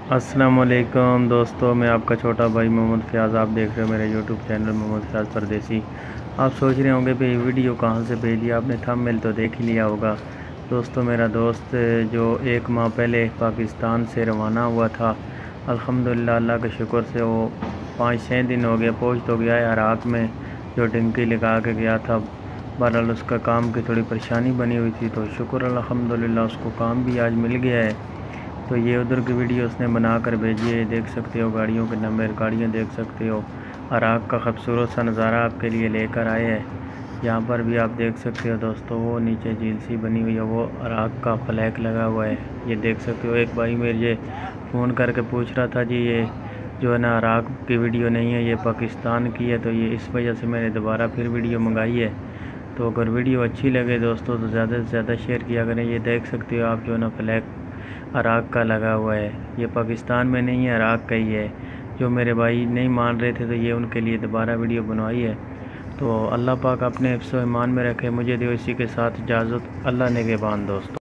अस्सलाम वालेकुम दोस्तों, मैं आपका छोटा भाई मोहम्मद फ़याज़। आप देख रहे हो मेरे यूट्यूब चैनल मोहम्मद फ़याज़ परदेसी। आप सोच रहे होंगे भाई वीडियो कहाँ से भेजी, आपने थंबनेल तो देख ही लिया होगा। दोस्तों, मेरा दोस्त जो 1 माह पहले पाकिस्तान से रवाना हुआ था, अल्हम्दुलिल्लाह अल्लाह के शुक्र से वो 5-6 दिन हो गए, पहुँच तो गया है इराक़ में, जो डिंकी लगा के गया था। बहरहाल उसका काम की थोड़ी परेशानी बनी हुई थी, तो शुक्र अल्हम्दुलिल्लाह उसको काम भी आज मिल गया है। तो ये उधर की वीडियो उसने बना कर भेजी है। देख सकते हो गाड़ियों के नंबर, गाड़ियाँ देख सकते हो। इराक़ का खूबसूरत सा नज़ारा आपके लिए लेकर आए हैं। यहाँ पर भी आप देख सकते हो दोस्तों, वो नीचे झील सी बनी हुई है, वो इराक़ का फ्लैग लगा हुआ है। ये देख सकते हो। एक भाई मेरे ये फ़ोन करके पूछ रहा था, जी ये जो है ना इराक़ की वीडियो नहीं है, ये पाकिस्तान की है। तो ये इस वजह से मैंने दोबारा फिर वीडियो मंगाई है। तो अगर वीडियो अच्छी लगे दोस्तों तो ज़्यादा से ज़्यादा शेयर किया करें। ये देख सकते हो आप, जो है ना फ्लैग इराक़ का लगा हुआ है। ये पाकिस्तान में नहीं है, इराक़ का ही है। जो मेरे भाई नहीं मान रहे थे, तो ये उनके लिए दोबारा वीडियो बनवाई है। तो अल्लाह पाक अपने हिफ्ज़-ओ-ईमान में रखे। मुझे दो इसी के साथ इजाज़त। अल्लाह निगहबान दोस्तों।